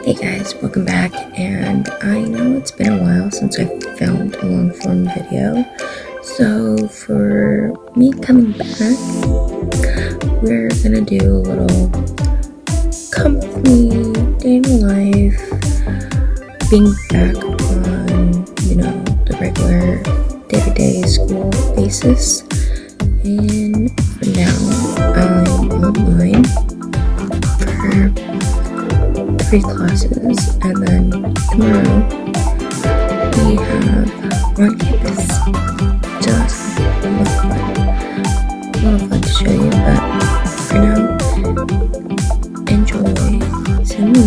Hey guys, welcome back, and I know it's been a while since I filmed a long form video, so for me coming back, we're gonna do a little come with me, day in the life, being back on, the regular day-to-day school basis. And for now, I'm online for 3 classes, and then tomorrow we have on campus. So that's a lot of fun to show you, but for now, enjoy seeing me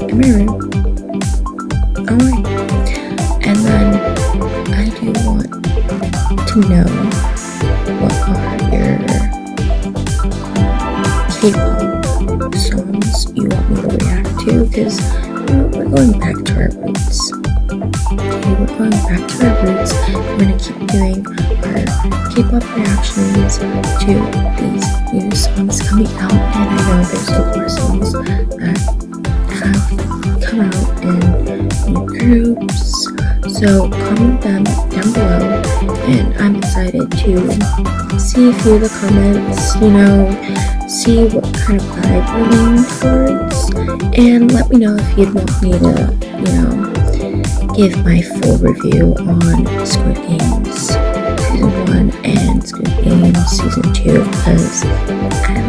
in my room. Alright, and then I do want to know what are your K-pop songs you want me to react to, because we're going back to our roots. Okay, we're going back to our roots. We're gonna keep doing our K-pop reactions to these new songs coming out, and I know there's a lot of songs that have come out in new groups, so comment them down below, and I'm excited to see a few of the comments, see what kind of vibe we're leaning towards, and let me know if you'd want me to, give my full review on Squid Games Season 1 and Squid Games Season 2, because I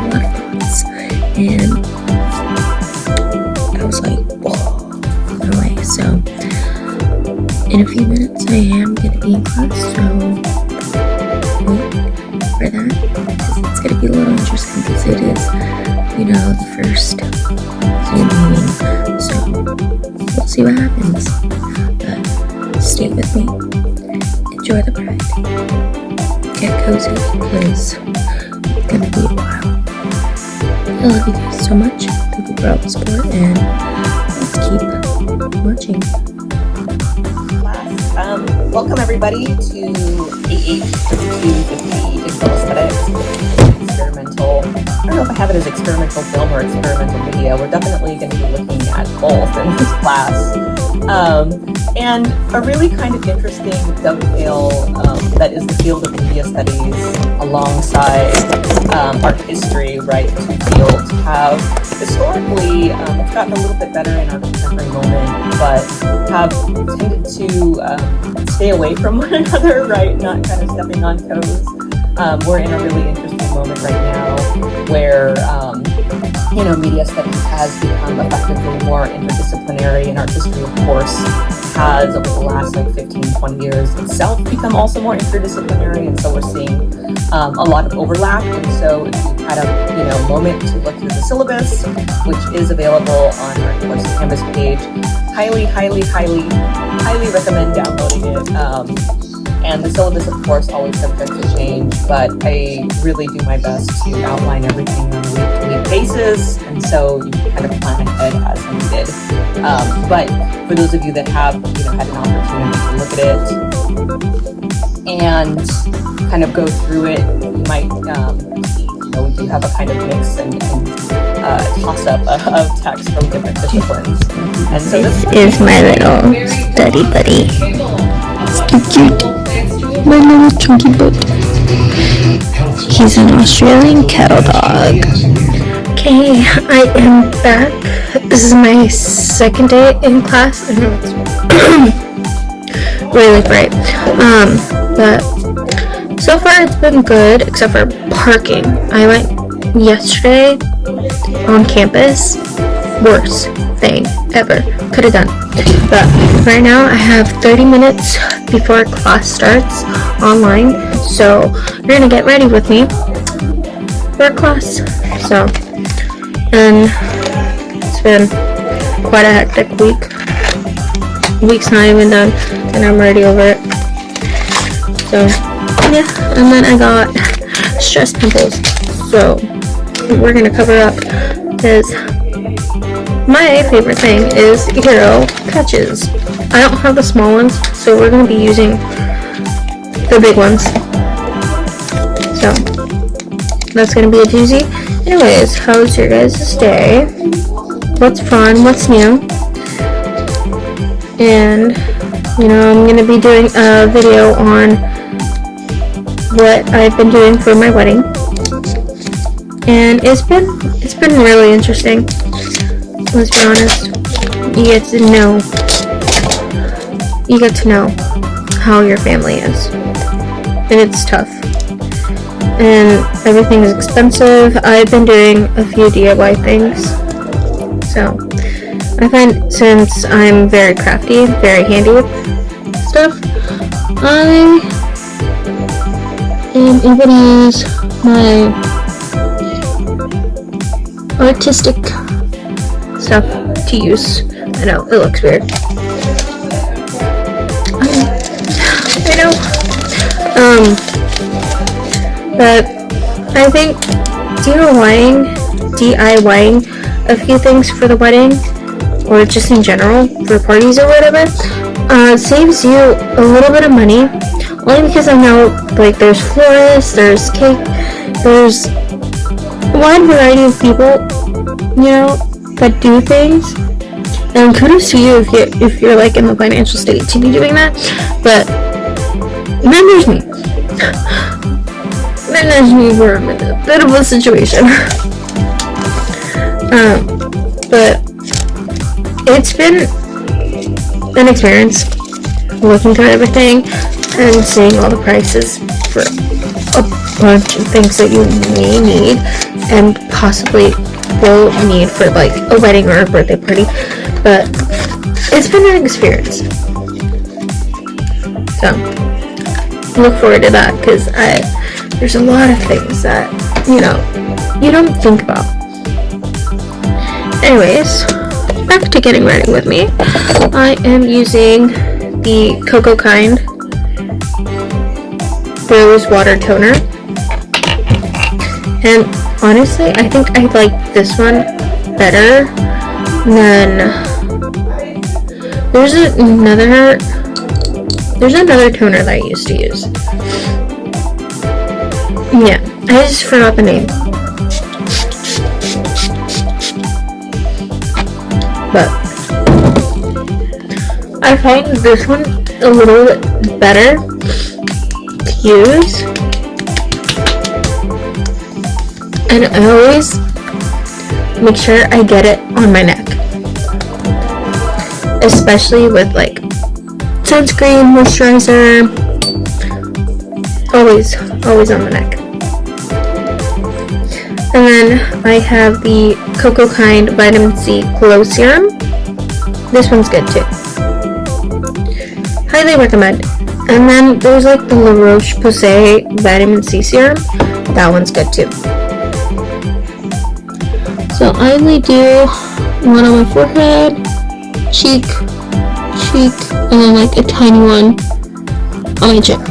love those, and I was like, whoa, no way. So in a few minutes I am going to be in class, so wait for that, because it's going to be a little interesting, because it is, the first Zoom meeting, so we'll see what happens, but stay with me, enjoy the ride, get cozy, because it's going to be a while. I love you guys so much, thank you for all the support, and let's keep watching. Welcome everybody to AH5250 Digital Aesthetics Experimental. I don't know if I have it as experimental film or experimental media. We're definitely going to be looking at both in this class. And a really kind of interesting dovetail that is the field of media studies alongside art history, right? The two fields have historically, it's gotten a little bit better in our contemporary moment, but have tended to stay away from one another, right? Not kind of stepping on toes. We're in a really interesting moment right now where, media studies has become effectively more interdisciplinary, and art history, of course, has over the last 15-20 years itself become also more interdisciplinary, and so we're seeing a lot of overlap. And so if you had a moment to look through the syllabus, which is available on our course Canvas page, highly recommend downloading it. And the syllabus, of course, always subject to change, but I really do my best to outline everything on a week-to-week basis, and so you can kind of plan ahead as needed. But for those of you that have, had an opportunity to look at it and kind of go through it, you might see, we do have a kind of mix and toss-up of text from different disciplines. And so this is my little study buddy. It's cute. My little chunky butt. He's an Australian cattle dog. Okay, I am back. This is my second day in class. I know it's really bright. But so far it's been good, except for parking. I went yesterday on campus. Worst thing ever could have done. But right now I have 30 minutes before class starts online, so you're gonna get ready with me for class. So, and it's been quite a hectic week. Week's not even done, and I'm already over it. So yeah, and then I got stress pimples, so we're gonna cover up this. My favorite thing is hero patches. I don't have the small ones, so we're going to be using the big ones. So that's going to be a doozy. Anyways, how's your guys' day? what's fun, what's new. And, you know, I'm going to be doing a video on what I've been doing for my wedding. And it's been really interesting. Let's be honest. You get to know how your family is. And it's tough. And everything is expensive. I've been doing a few DIY things. So, I find since I'm very crafty, very handy with stuff, I am able to use my artistic stuff to use. I know, it looks weird. I know. But I think DIYing a few things for the wedding, or just in general for parties or whatever, saves you a little bit of money. Only because I know, like, there's florists, there's cake, there's a wide variety of people, you know, that do things. And kudos to you if you're like in the financial state to be doing that. But then there's me. Then there's me where I'm in a bit of a situation. But it's been an experience looking through everything and seeing all the prices for a bunch of things that you may need and possibly will need for like a wedding or a birthday party. But it's been an experience. So look forward to that, because there's a lot of things that, you know, you don't think about. Anyways, back to getting ready with me. I am using the Cocoa Kind Rose Water Toner. And honestly, I think I like this one better than... There's another toner that I used to use. Yeah, I just forgot the name. But I find this one a little bit better to use. And I always make sure I get it on my neck. Especially with like sunscreen, moisturizer. Always on the neck. And then I have the Cocoa Kind Vitamin C Glow Serum. This one's good too. Highly recommend. And then there's like the La Roche-Posay Vitamin C Serum. That one's good too. So I only do one on my forehead, cheek, and then like a tiny one on my chin.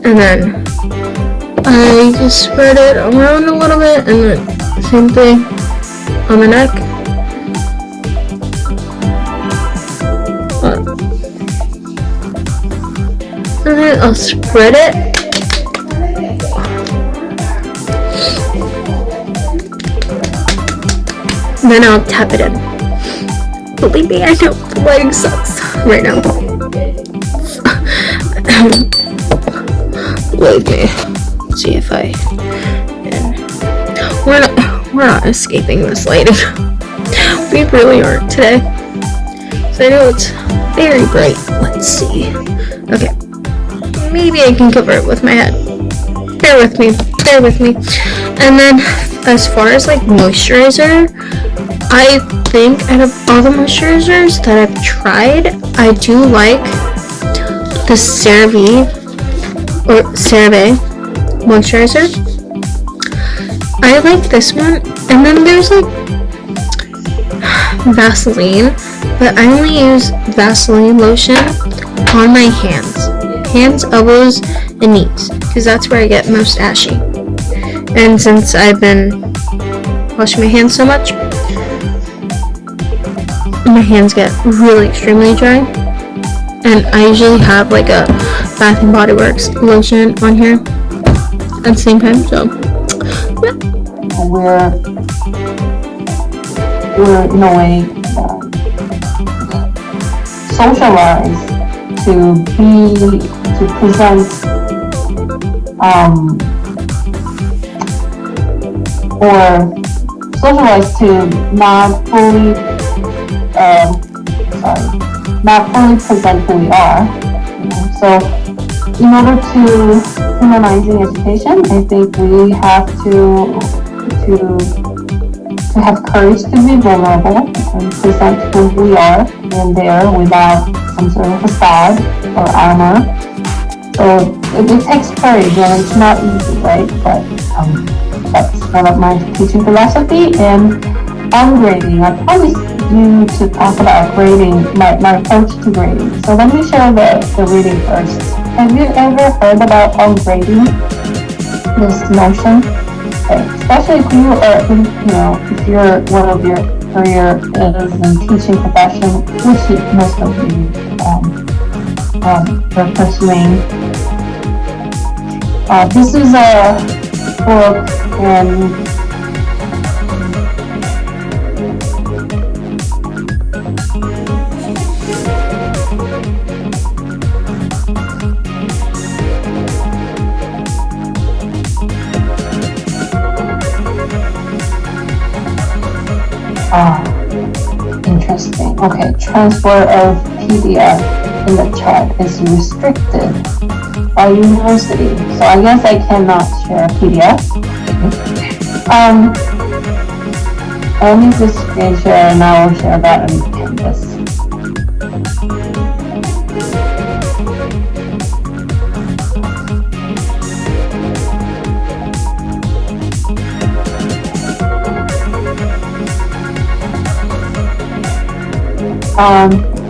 And then I just spread it around a little bit, and then same thing on the neck. And then I'll spread it. And then I'll tap it in. Believe me, I know the lighting sucks right now. Believe me. Let's see if I can. We're not escaping this lighting. We really aren't today. So I know it's very bright. Let's see. Okay. Maybe I can cover it with my head. Bear with me. And then as far as like moisturizer, I think out of all the moisturizers that I've tried, I do like the CeraVe moisturizer. I like this one. And then there's like Vaseline, but I only use Vaseline lotion on my hands, elbows, and knees, because that's where I get most ashy. And since I've been washing my hands so much, my hands get really extremely dry. And I usually have like a Bath & Body Works lotion on here at the same time, so yeah. we're in a way socialized to present or socialized to not fully present who we are. So in order to humanizing education, I think we have to have courage to be vulnerable and present who we are in there without some sort of facade or armor. So it takes courage, and it's not easy, right? But that's one of my teaching philosophy. And on grading, I promised you to talk about grading, my approach to grading. So let me share the reading first. Have you ever heard about on grading? This notion? Especially if you are, if you're one of your career is in teaching profession, which most of you are pursuing. This is a book and interesting. Okay, transfer of PDF in the chat is restricted by university. So I guess I cannot share PDF. I'll need this screen share and I will share that on Canvas.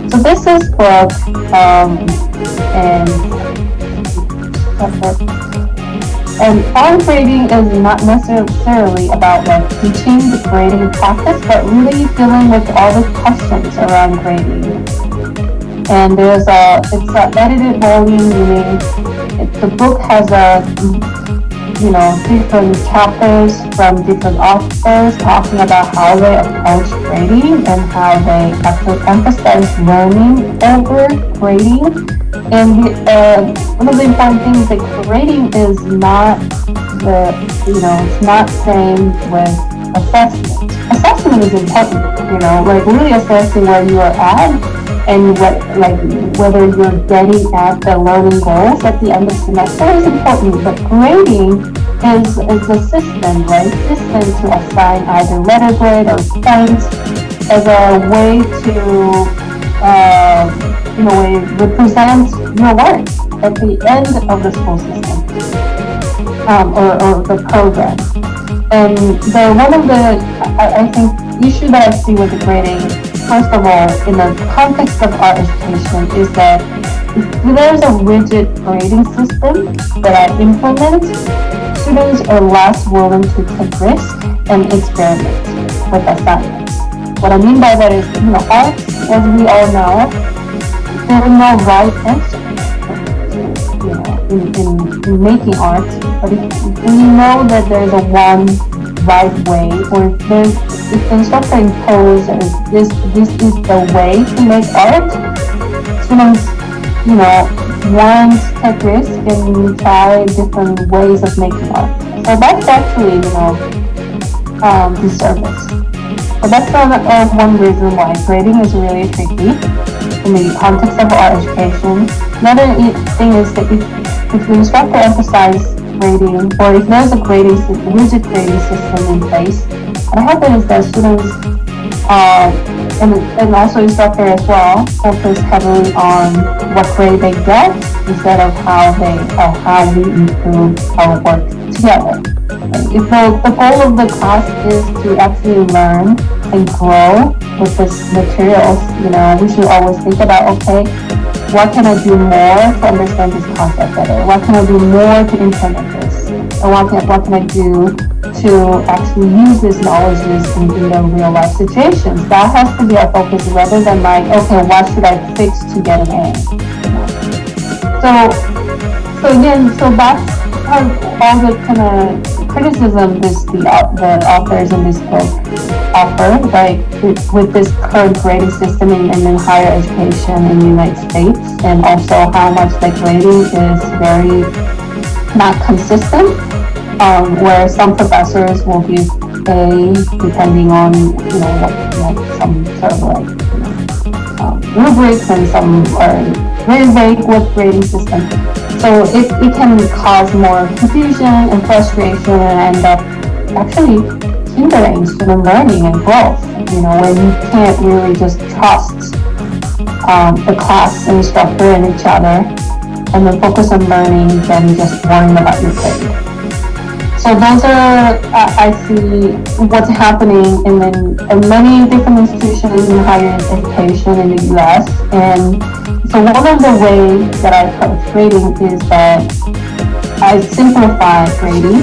So this is book, and on grading is not necessarily about like teaching the grading practice, but really dealing with all the questions around grading. And it's an edited volume, meaning the book has different chapters from different authors talking about how they approach grading and how they actually emphasize learning over grading. And one of the important things is that grading is not it's not same with assessment. Assessment is important, like really assessing where you are at and whether you're getting at the learning goals at the end of the semester is important. But grading is a system, right? System to assign either letter grade or points as a way to represent your work at the end of the school system or the program. And one of the I think issue that I see with the grading, first of all, in the context of our education, is that if there's a rigid grading system that I implement, students are less willing to take risks and experiment with assignments. What I mean by that is, arts, as we all know, there is no right answer, in making art. But if we know that there's a one right way, or if the instructor imposes this is the way to make art, students, want to take risks and try different ways of making art. So that's actually, disservice. But that's one reason why grading is really tricky in the context of our education. Another thing is that if the instructor emphasizes grading, or if there's a rigid grading system in place, what happens is that students and also instructor as well focus heavily on what grade they get instead of how we improve our work together. If the goal of the class is to actually learn and grow with this materials, we should always think about, okay, what can I do more to understand this concept better? What can I do more to implement this? Or what can I do to actually use these knowledges in the real life situations? That has to be our focus rather than okay, what should I fix to get an A? So that's all the kind of criticism the authors in this book offer, like with this current grading system in higher education in the United States, and also how much the grading is very not consistent, where some professors will give A depending on, some sort of like, rubrics, and some are very vague with grading system. So it can cause more confusion and frustration and end up actually hindering student learning and growth, when you can't really just trust the class instructor and each other, and then focus on learning than just worrying about your grade. So those are, I see what's happening in many different institutions in higher education in the US. And so one of the ways that I approach grading is that I simplify grading,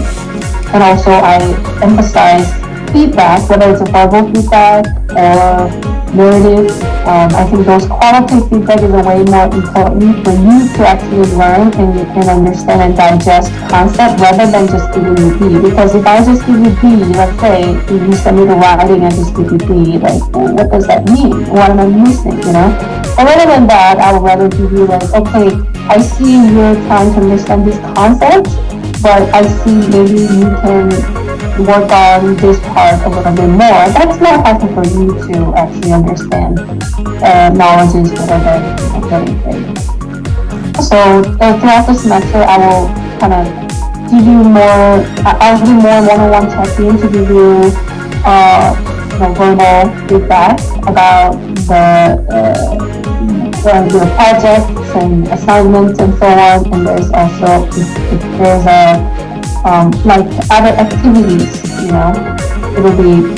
and also I emphasize feedback, whether it's a verbal feedback or narrative. I think those qualitative feedback is a way more important for you to actually learn and understand and digest concept, rather than just giving you B. Because if I just give you B, let's say you send me the writing and just give you B, like, what does that mean? What am I missing, But rather than that, I would rather give you like, okay, I see you're trying to understand these concepts, but I see maybe you can work on this part a little bit more. That's more helpful for you to actually understand knowledge is better than getting grade. So throughout the semester, I will kind of give you more. I'll do more one-on-one check-in to give you verbal feedback about your projects and assignments and so on. And there's also if there's a like other activities, it'll be,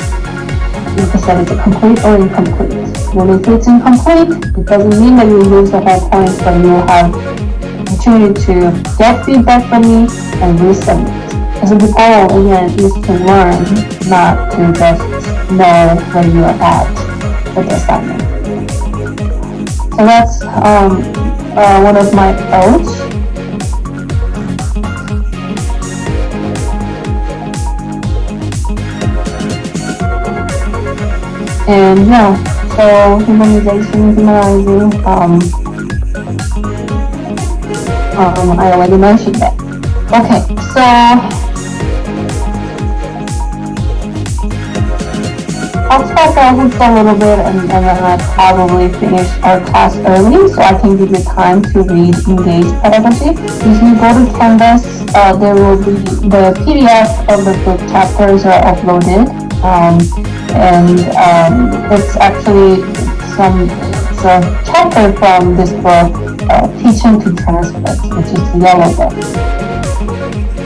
like I said, it's a complete or incomplete. When if it's incomplete, it doesn't mean that you lose the whole point, but you have opportunity to get feedback from me and resubmit. Because the goal, again, is to learn, not to just know where you are at with the assignment. So that's one of my approach. And so humanization, humanizing, I already mentioned that. Okay, so I'll talk a little bit, and then I probably finish our class early, so I can give you time to read Engage Pedagogy. If you go to Canvas, there will be the PDF of the book chapters are uploaded. And it's actually it's a chapter from this book, Teaching to Transcript, which is the yellow book.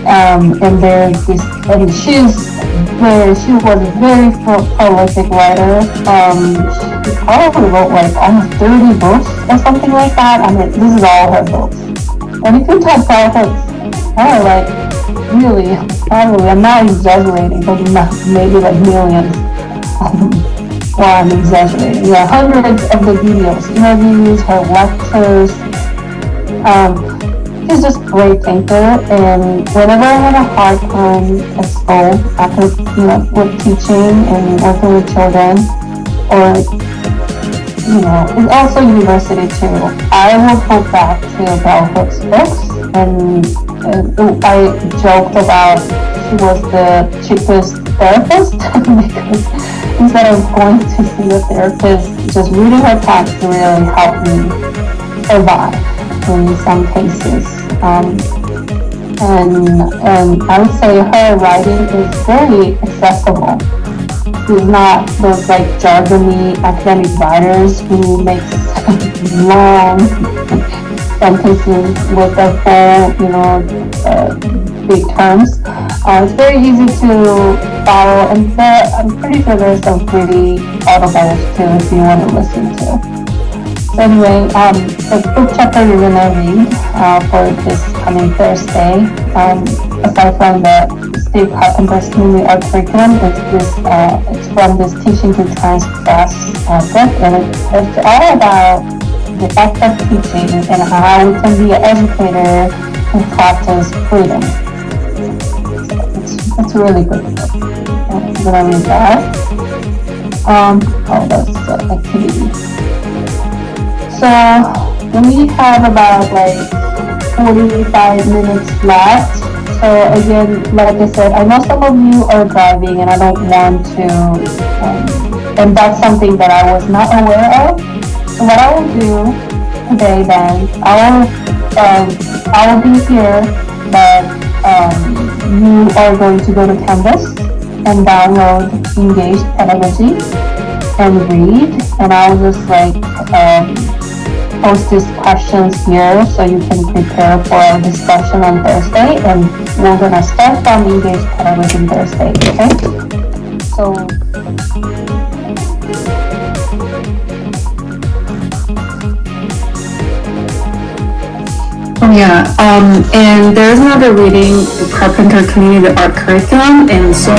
And there's this, and she was a very prolific writer. She probably wrote like almost 30 books or something like that. I mean, this is all her books. And if you talk about her, like, really, probably, I'm not exaggerating, but maybe like millions. Well, I'm exaggerating. Yeah, hundreds of the videos, interviews, her lectures. She's just a great thinker, and whenever I have a hard time at school, after, with teaching and working with children, or, it's also university too, I will go back to Bell Hooks books, and I joked about she was the cheapest therapist, because instead of going to see a therapist, just reading her text really helped me survive in some cases. And I would say her writing is very accessible. She's not those like jargony academic writers who makes long sentences with a full, big terms. It's very easy to follow, and I'm pretty sure there's some pretty audibles too if you want to listen to. So anyway, the book chapter you're gonna read for this coming Thursday, aside from the Steve Carpenter's Community Art Curriculum, it's from this Teaching to Transcript book, and it's all about the act of teaching and how we can be an educator and practice freedom. It's a really good book. I'm gonna read that. that's the activity. So we have about like 45 minutes left. So again, like I said, I know some of you are driving and I don't want to, and that's something that I was not aware of. So what I will do today then, I will be here, but you are going to go to Canvas and download Engaged Pedagogy and read, and I'll just like post these questions here so you can prepare for our discussion on Thursday, and we're gonna start from Engaged Pedagogy on Thursday, okay? So yeah, and there's another reading, Carpenter Community Art Curriculum, and so